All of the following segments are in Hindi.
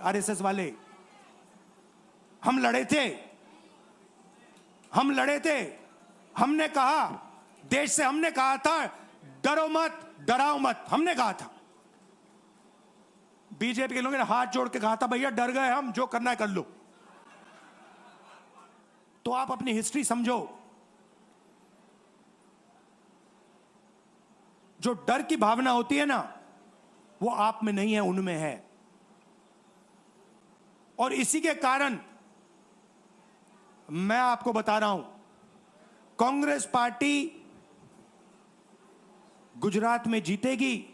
आरएसएस वाले, हम लड़े थे। हमने कहा, देश से हमने कहा था डरो मत, डराओ मत, हमने कहा था। बीजेपी के लोगों ने हाथ जोड़ के कहा था भैया डर गए हम, जो करना है कर लो। तो आप अपनी हिस्ट्री समझो। जो डर की भावना होती है ना, वो आप में नहीं है, उनमें है। और इसी के कारण मैं आपको बता रहा हूं, कांग्रेस पार्टी गुजरात में जीतेगी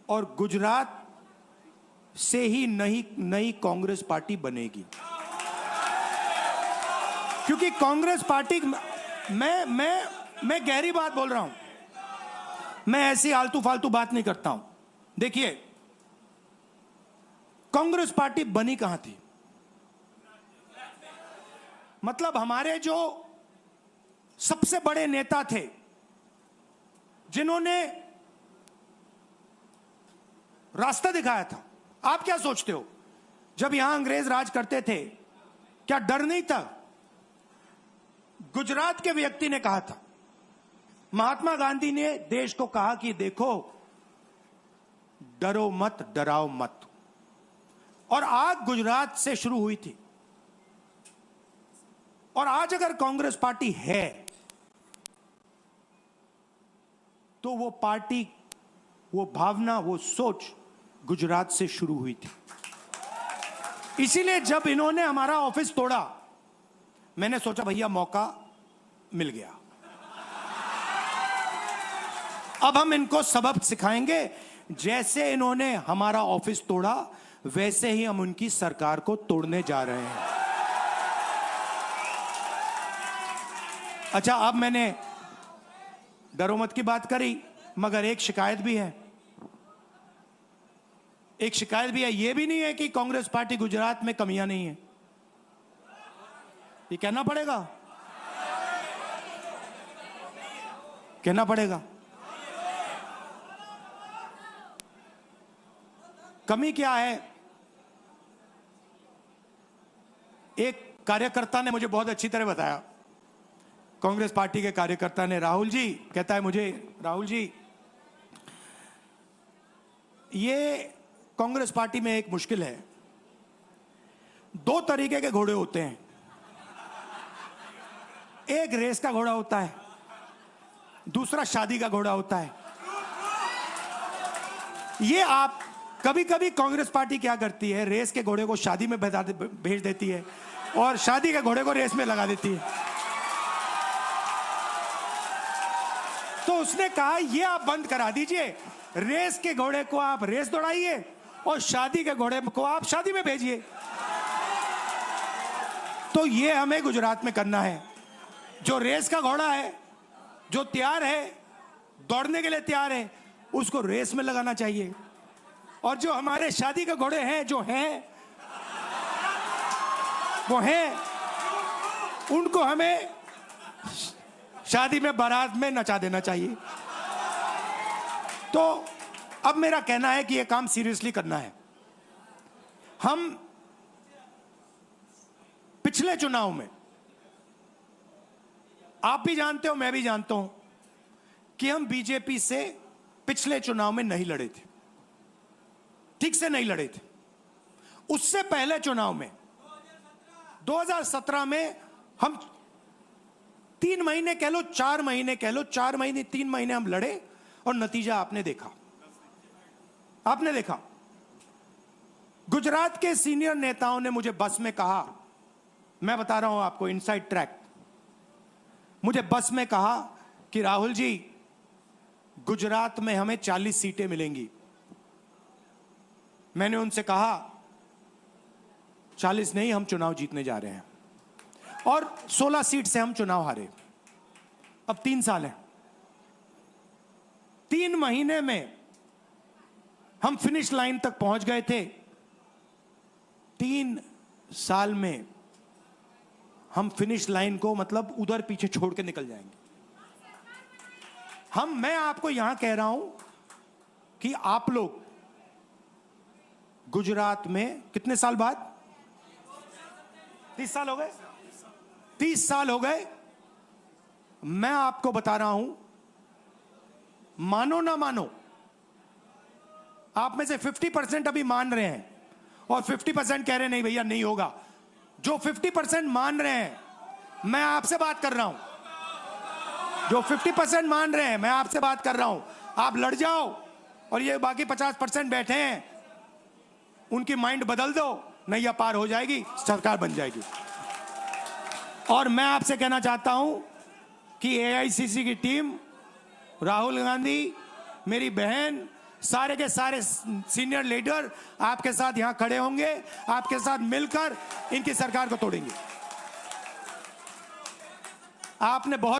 और गुजरात से ही नई कांग्रेस पार्टी बनेगी। क्योंकि कांग्रेस पार्टी, मैं गहरी बात बोल रहा हूं, मैं ऐसी आलतू फालतू बात नहीं करता हूं। देखिए, कांग्रेस पार्टी बनी कहां थी? मतलब हमारे जो सबसे बड़े नेता थे, जिन्होंने रास्ता दिखाया था। आप क्या सोचते हो, जब यहां अंग्रेज राज करते थे, क्या डर नहीं था? गुजरात के व्यक्ति ने कहा था, महात्मा गांधी ने देश को कहा कि देखो, डरो मत, डराओ मत। और आग गुजरात से शुरू हुई थी। और आज अगर कांग्रेस पार्टी है, तो वो पार्टी, वो भावना, वो सोच गुजरात से शुरू हुई थी। इसीलिए जब इन्होंने हमारा ऑफिस तोड़ा, मैंने सोचा भैया मौका मिल गया, अब हम इनको सबक सिखाएंगे। जैसे इन्होंने हमारा ऑफिस तोड़ा, वैसे ही हम उनकी सरकार को तोड़ने जा रहे हैं। अच्छा, अब मैंने डरो मत की बात करी, मगर एक शिकायत भी है। यह भी नहीं है कि कांग्रेस पार्टी गुजरात में कमियां नहीं है, ये कहना पड़ेगा। कमी क्या है? एक कार्यकर्ता ने मुझे बहुत अच्छी तरह बताया, कांग्रेस पार्टी के कार्यकर्ता ने, राहुल जी, कहता है मुझे, राहुल जी, ये कांग्रेस पार्टी में एक मुश्किल है, 2 तरीके के घोड़े होते हैं। एक रेस का घोड़ा होता है, दूसरा शादी का घोड़ा होता है। ये आप कभी कभी कांग्रेस पार्टी क्या करती है, रेस के घोड़े को शादी में भेज देती है और शादी के घोड़े को रेस में लगा देती है। तो उसने कहा ये आप बंद करा दीजिए, रेस के घोड़े को आप रेस दौड़ाइए और शादी के घोड़े को आप शादी में भेजिए। तो ये हमें गुजरात में करना है। जो रेस का घोड़ा है, जो तैयार है, दौड़ने के लिए तैयार है, उसको रेस में लगाना चाहिए। और जो हमारे शादी के घोड़े हैं, वो हैं, उनको हमें शादी में, बारात में नचा देना चाहिए। तो अब मेरा कहना है कि यह काम सीरियसली करना है। हम पिछले चुनाव में, आप भी जानते हो, मैं भी जानता हूं कि हम बीजेपी से पिछले चुनाव में नहीं लड़े थे, ठीक से नहीं लड़े थे। उससे पहले चुनाव में 2017 में हम 3 महीने कह लो, 4 महीने कह लो, 4 महीने 3 महीने हम लड़े और नतीजा आपने देखा। गुजरात के सीनियर नेताओं ने मुझे बस में कहा, मैं बता रहा हूं आपको इनसाइड ट्रैक, मुझे बस में कहा कि राहुल जी, गुजरात में हमें 40 सीटें मिलेंगी। मैंने उनसे कहा 40 नहीं, हम चुनाव जीतने जा रहे हैं। और 16 सीट से हम चुनाव हारे। अब 3 साल है, 3 महीने में हम फिनिश लाइन तक पहुंच गए थे। 3 साल में हम फिनिश लाइन को मतलब उधर पीछे छोड़ के निकल जाएंगे। मैं आपको यहां कह रहा हूं कि आप लोग गुजरात में कितने साल बाद? 30 साल हो गए। 30 साल हो गए। मैं आपको बता रहा हूं, मानो ना मानो, आप में से 50% अभी मान रहे हैं और 50% कह रहे हैं नहीं भैया नहीं होगा। जो 50% मान रहे हैं, मैं आपसे बात कर रहा हूं। जो 50% मान रहे हैं, मैं आपसे बात कर रहा हूं। आप लड़ जाओ और ये बाकी 50% बैठे हैं, उनकी माइंड बदल दो, नैया पार हो जाएगी, सरकार बन जाएगी। और मैं आपसे कहना चाहता हूं कि एआईसीसी की टीम, राहुल गांधी, मेरी बहन, सारे के सारे सीनियर लीडर आपके साथ यहां खड़े होंगे, आपके साथ मिलकर इनकी सरकार को तोड़ेंगे। आपने बहुत